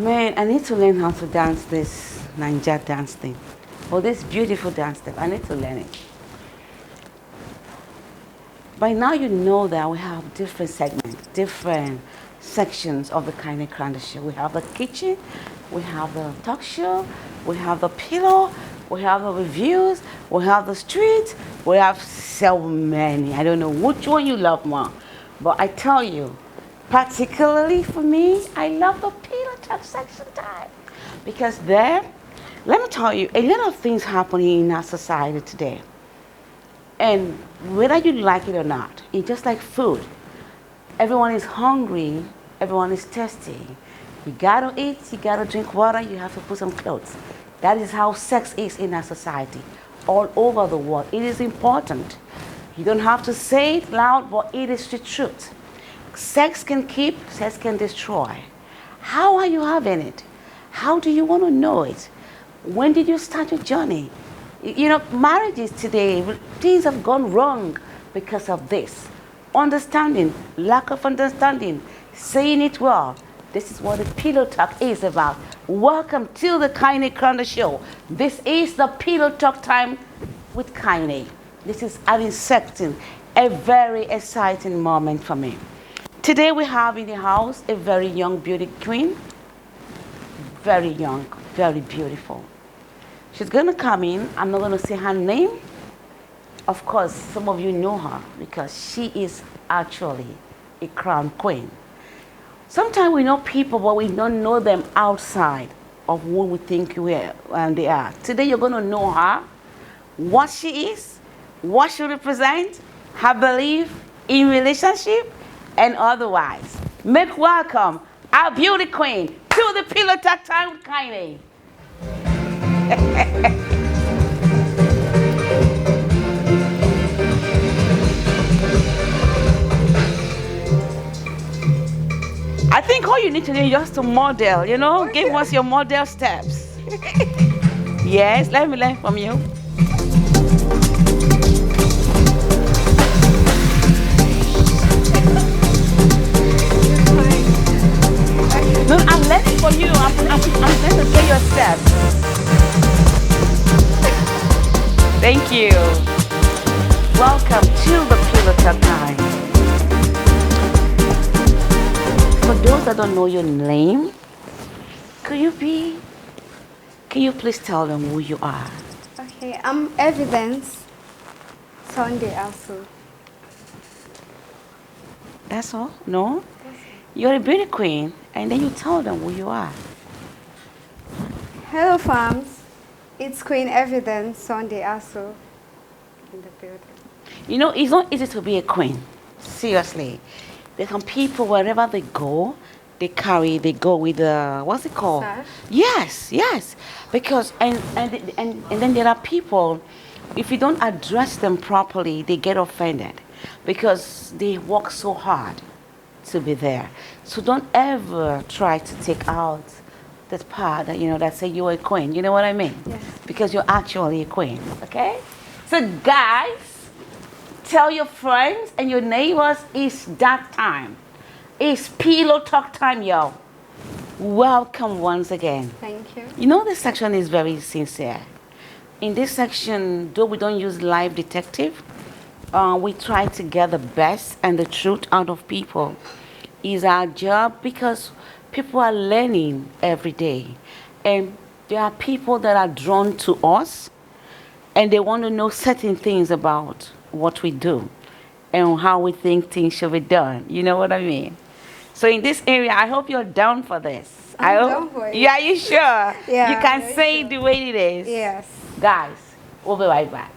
Man, I need to learn how to dance this Ninja dance thing. Or this beautiful dance step. I need to learn it. By now you know that we have different segments, different sections of the Kaine Kranda show. We have the kitchen, we have the talk show, we have the pillow, we have the reviews, we have the street, we have so many. I don't know which one you love more. But I tell you, particularly for me, I love the pillow talk section time. Because there, let me tell you, a lot of things happening in our society today. And whether you like it or not, it's just like food. Everyone is hungry, everyone is thirsty. You gotta eat, you gotta drink water, you have to put some clothes. That is how sex is in our society, all over the world. It is important. You don't have to say it loud, but it is the truth. Sex can keep, sex can destroy. How are you having it? How do you want to know it? When did you start your journey? You know, marriages today, things have gone wrong because of this. Understanding, lack of understanding, saying it well. This is what the Pillow Talk is about. Welcome to the Kaine Kranda Show. This is the Pillow Talk time with Kaine. This is a very exciting moment for me. Today we have in the house a very young beauty queen. Very young, very beautiful. She's going to come in. I'm not going to say her name. Of course, some of you know her because she is actually a crown queen. Sometimes we know people, but we don't know them outside of who we think they are. Today you're going to know her, what she is, what she represents, her belief in relationship, and otherwise. Make welcome our beauty queen to the Pillow Talk time with Kaine. I think all you need to do is just to model, you know, give us your model steps. Yes, let me learn from you. No, I'm learning from you. I'm going to say your steps. Thank you. Welcome to the Pillow Talk time. For those that don't know your name, can you please tell them who you are? Okay, I'm Evidence Sunday also. That's all? No? You're a beauty queen, and then you tell them who you are. Hello fams, it's Queen Evidence Sunday also in the building. You know, it's not easy to be a queen. Seriously. There's some people, wherever they go with what's it called? Sash? Yes. Because, and then there are people, if you don't address them properly, they get offended because they work so hard to be there. So don't ever try to take out that part that, you know, that say you're a queen. You know what I mean? Yes. Because you're actually a queen, okay? So guys, tell your friends and your neighbors it's that time. It's Pillow Talk time, y'all. Welcome once again. Thank you. You know this section is very sincere. In this section, though we don't use live detective, we try to get the best and the truth out of people. It's our job because people are learning every day. And there are people that are drawn to us and they want to know certain things about what we do and how we think things should be done. You know what I mean? So in this area, I hope you're down for this. I'm down for it. Yeah, you sure? Yeah, you can say sure. it the way it is. Yes. Guys, we'll be right back.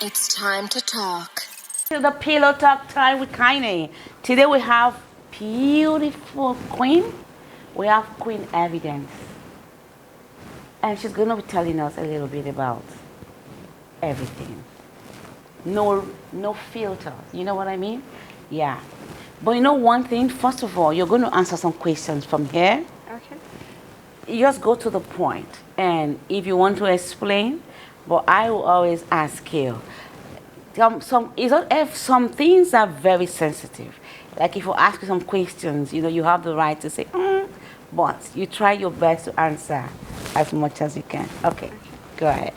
It's time to talk. To the Pillow Talk time with Kaine. Today we have beautiful queen. We have Queen Evidence. And she's going to be telling us a little bit about everything. No filter. You know what I mean? Yeah. But you know one thing? First of all, you're going to answer some questions from here. Okay. You just go to the point. And if you want to explain, but I will always ask you, if some things are very sensitive, like if you ask you some questions, you have the right to say, but you try your best to answer as much as you can. Okay, go ahead.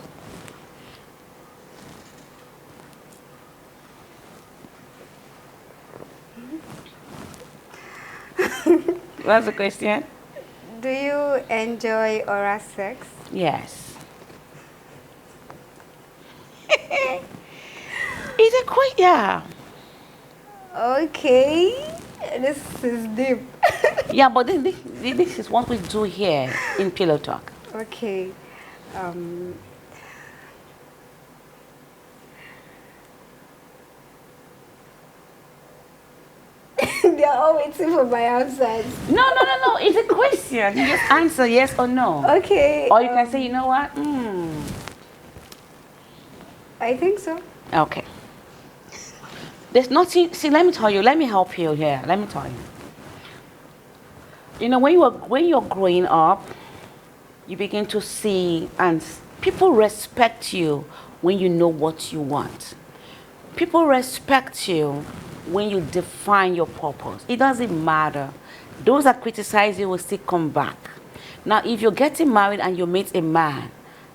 What's the question? Do you enjoy oral sex? Yes. It's a question. Yeah. Okay, this is deep. Yeah, but this is what we do here in Pillow Talk. Okay. Um, they are all waiting for my answers. No. It's a question. You just answer yes or no. Okay. Or you can say, you know what? I think so. Okay. There's nothing. See, let me tell you. Let me help you here. Let me tell you. When you're growing up, you begin to see, and people respect you when you know what you want. People respect you when you define your purpose. It doesn't matter. Those that criticize you will still come back. Now, if you're getting married and you meet a man,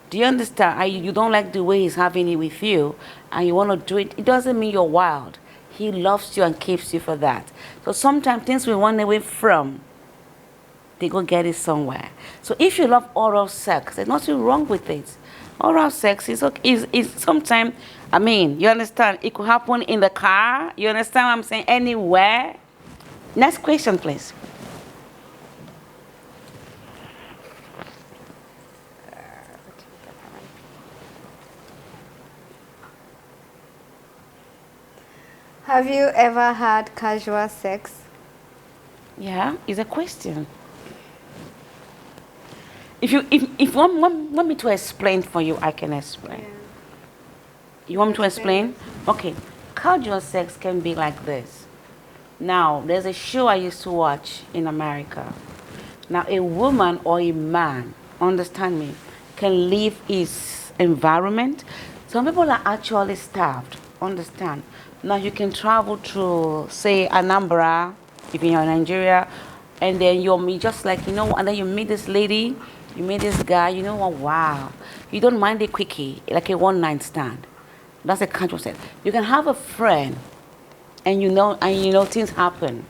do you understand? And you don't like the way he's having it with you, and you want to do it, it doesn't mean you're wild. He loves you and keeps you for that. So sometimes things we run away from, they go get it somewhere. So if you love oral sex, there's nothing wrong with it. Oral sex is okay. Is sometimes, you understand, it could happen in the car. You understand what I'm saying? Anywhere. Next question, please. Have you ever had casual sex? Yeah, it's a question. If you want me to explain for you, I can explain. Yeah. You want me to explain? Okay. Casual sex can be like this. Now, there's a show I used to watch in America. Now, a woman or a man, understand me, can leave his environment. Some people are actually starved, understand. Now, you can travel to, say, Anambra, if you're in Nigeria, and then you'll meet just like, and then you meet this lady, you meet this guy, you know what, wow. You don't mind a quickie, like a one-night stand. That's a casual sex. You can have a friend, and things happen.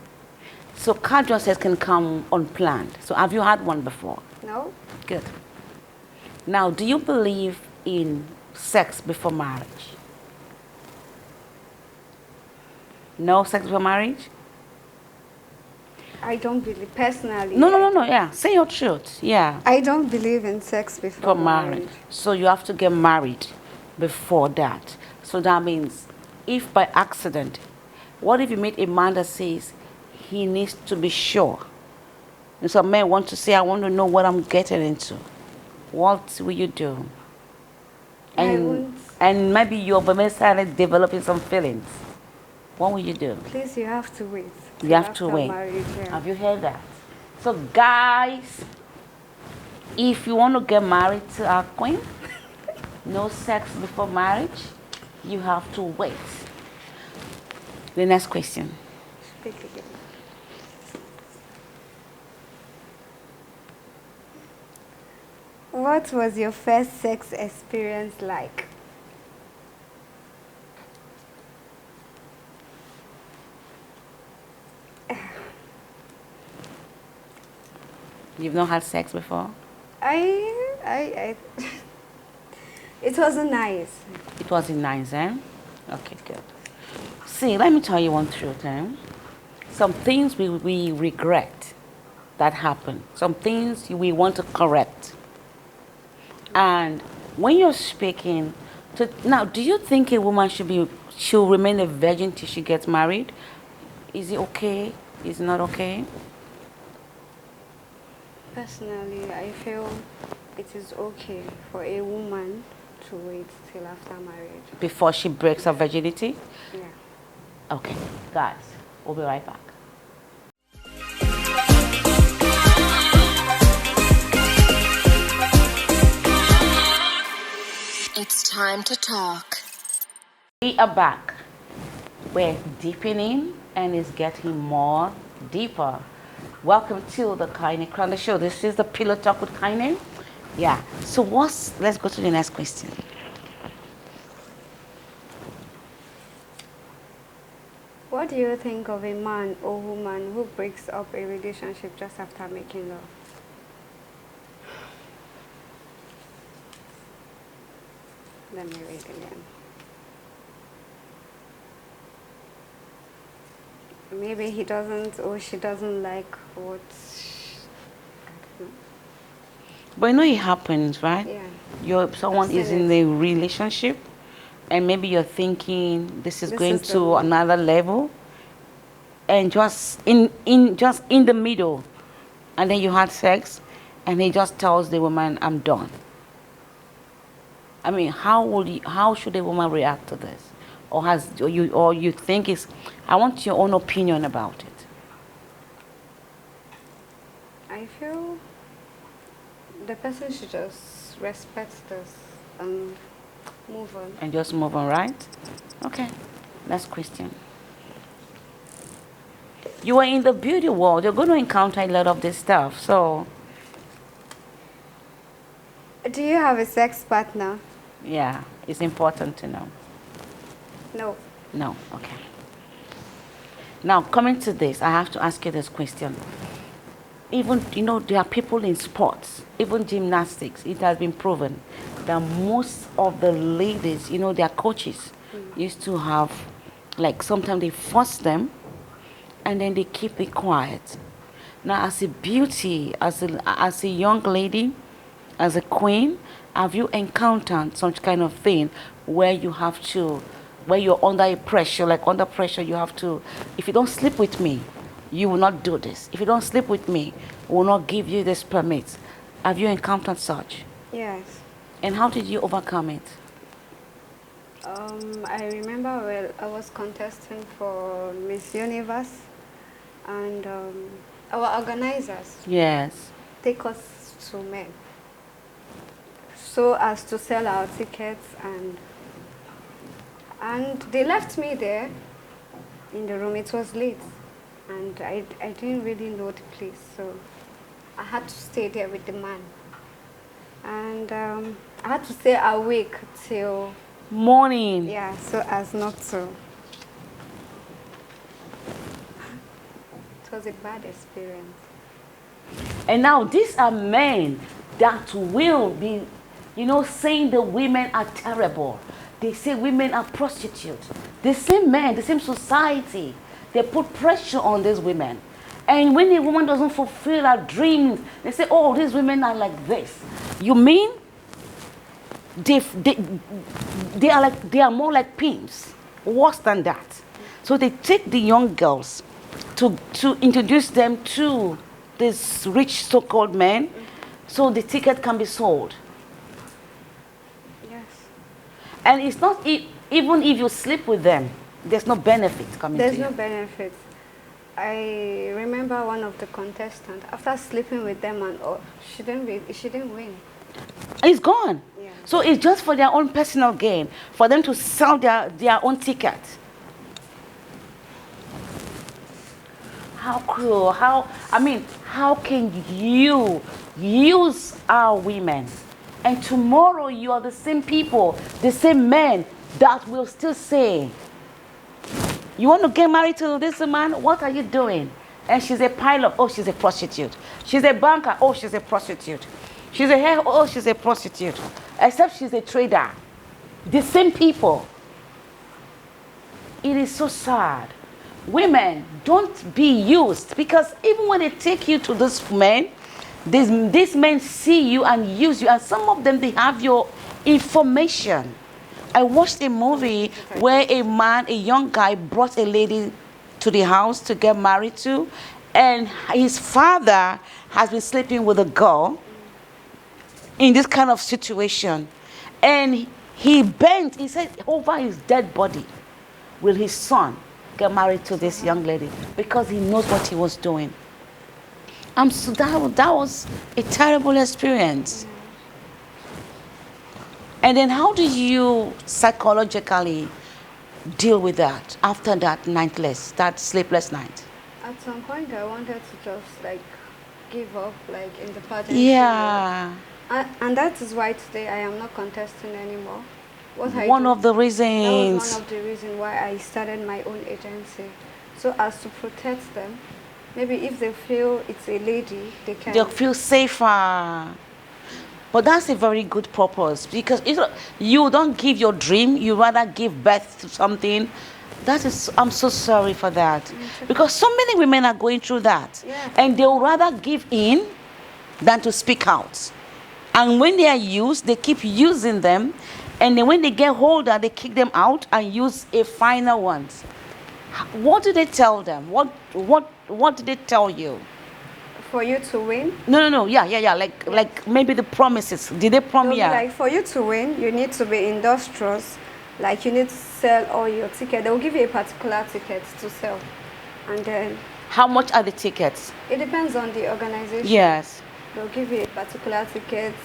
So casual sex can come unplanned. So have you had one before? No. Good. Now, do you believe in sex before marriage? No sex before marriage? I don't believe, personally. No, yeah. Say your truth, yeah. I don't believe in sex before marriage. So you have to get married before that. So that means if by accident, what if you meet a man that says he needs to be sure? And some men want to say, I want to know what I'm getting into. What will you do? I won't. And maybe you're started developing some feelings. What will you do? Please, you have to wait. You have to wait. Marriage, yeah. Have you heard that? So guys, if you want to get married to our queen, no sex before marriage, you have to wait. The next question. Speak again. What was your first sex experience like? You've not had sex before? I it wasn't nice. It wasn't nice, eh? Okay, good. See, let me tell you one truth, eh? Some things we regret that happened. Some things we want to correct. And when you're speaking now, do you think a woman should remain a virgin till she gets married? Is it okay? Is it not okay? Personally, I feel it is okay for a woman to wait till after marriage. Before she breaks her virginity? Yeah. Okay, guys, we'll be right back. It's time to talk. We are back. We're deepening and it's getting more deeper. Welcome to the Kaine Kranda show. This is the Pillow Talk with Kaine. Yeah. So let's go to the next question. What do you think of a man or woman who breaks up a relationship just after making love? Let me read again. Maybe he doesn't or she doesn't like what. I don't know. But you know it happens, right? Yeah. Someone I've is seen in it. a relationship and maybe you're thinking this is This going is the to one. another level and just in the middle and then you had sex and he just tells the woman I'm done. I mean, how should a woman react to this? Or you think it's I want your own opinion about it. I feel the person should just respect this and move on. And just move on, right? Okay. Next question. You are in the beauty world, you're going to encounter a lot of this stuff. So Do you have a sex partner? yeah, it's important to know. No. No, okay. Now coming to this, I have to ask you this question. Even there are people in sports, even gymnastics, it has been proven that most of the ladies, their coaches used to have, like, sometimes they force them and then they keep it quiet. Now as a beauty, as a young lady, as a queen, have you encountered such kind of thing where where you're under a pressure, like under pressure you have to, if you don't sleep with me, you will not do this. If you don't sleep with me, we will not give you this permit. Have you encountered such? Yes. And how did you overcome it? I remember when I was contesting for Miss Universe, and our organizers Yes. take us to men so as to sell our tickets, and they left me there in the room. It was late and I didn't really know the place, so I had to stay there with the man, and I had to stay awake till Morning. yeah, so as not to. It was a bad experience. And now these are men that will be, saying the women are terrible. They say women are prostitutes. The same men, the same society, they put pressure on these women. And when a woman doesn't fulfill her dreams, they say, oh, these women are like this. You mean they are more like pimps, worse than that. So they take the young girls to introduce them to this rich so-called men, so the ticket can be sold. Yes. And it's not even if you sleep with them, there's no benefit coming There's to no you. benefit. I remember one of the contestants, after sleeping with them, and she didn't win. It's gone. Yeah. So it's just for their own personal gain, for them to sell their own ticket. How cruel, how can you use our women? And tomorrow you are the same people, the same men that will still say, you want to get married to this man? What are you doing? And she's a pilot. Oh, she's a prostitute. She's a banker. Oh, she's a prostitute. She's a hair. Oh, she's a prostitute. Except she's a trader. The same people. It is so sad. Women, don't be used, because even when they take you to these men, these men see you and use you, and some of them, they have your information. I watched a movie where a young guy brought a lady to the house to get married to, and his father has been sleeping with a girl in this kind of situation. And he said, over his dead body, will his son get married to this young lady, because he knows what he was doing. So that was a terrible experience. And then how do you psychologically deal with that after that that sleepless night? At some point, I wanted to just like give up, like in the pageantry world. Yeah. And that is why today I am not contesting anymore. What I One do, of the that was one reasons. of the reasons why I started my own agency, so as to protect them. Maybe if they feel it's a lady, they can. They'll feel safer. But that's a very good purpose because you don't give your dream, you rather give birth to something. That is, I'm so sorry for that. Because so many women are going through that. Yeah. And they will rather give in than to speak out. And when they are used, they keep using them. And then when they get older, they kick them out and use a final one. What do they tell them? What do they tell you? For you to win, No. Yeah. Like maybe the promises. Did they they'll promise? be Yeah. like, for you to win, you need to be industrious. Like you need to sell all your tickets. They'll give you a particular ticket to sell, and then How much are the tickets? it depends on the organization. Yes. They'll give you a particular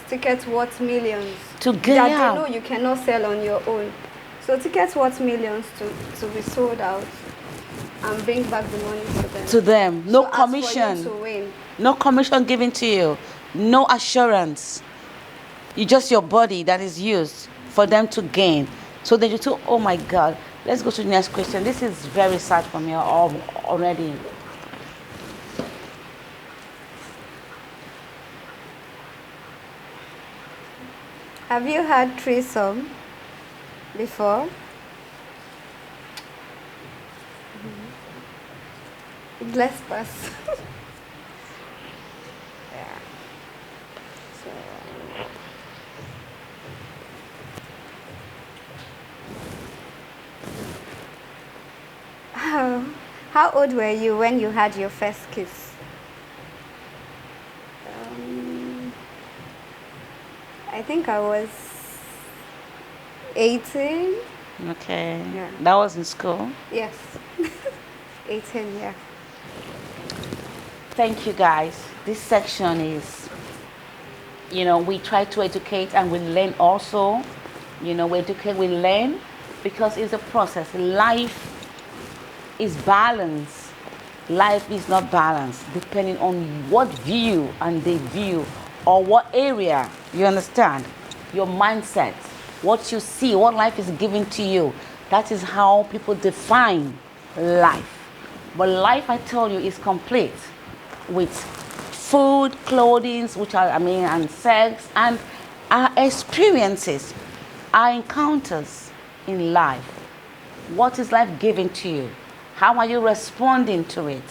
tickets worth millions. To get that out. they know you cannot sell on your own. So tickets worth millions to be sold out and bring back the money to them. To them. No So as commission. for you to win, No commission given to you. No assurance. You just your body that is used for them to gain. So then you thought, oh my God. Let's go to the next question. This is very sad for me already. have you had threesome before? Let's pass. Yeah. So, how old were you when you had your first kiss? I think I was 18. Okay. Yeah. That was in school. Yes. 18, yeah. Thank you guys. This section is, we try to educate and we learn also. We educate, we learn because it's a process. Life is balanced. Life is not balanced depending on what view and they view or what area, you understand? Your mindset, what you see, what life is giving to you. That is how people define life. But life, I tell you, is complete with food, clothing, and sex, and our experiences, our encounters in life. What is life giving to you? How are you responding to it?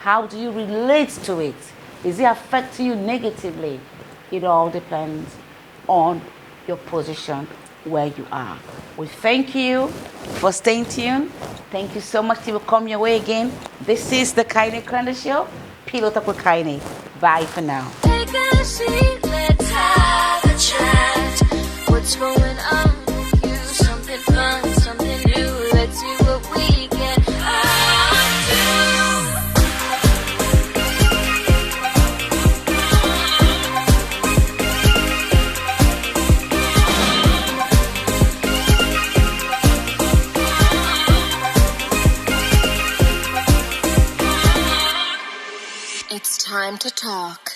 How do you relate to it? Is it affecting you negatively? It all depends on your position where you are. We thank you for staying tuned. Thank you so much till we come your way again. This is the Kaine Kranda Show. Pilot up with Kaine. Bye for now. Take a seat, let's have a chat. What's going on with you? Something fun, something new. Let's see what we can do. It's time to talk.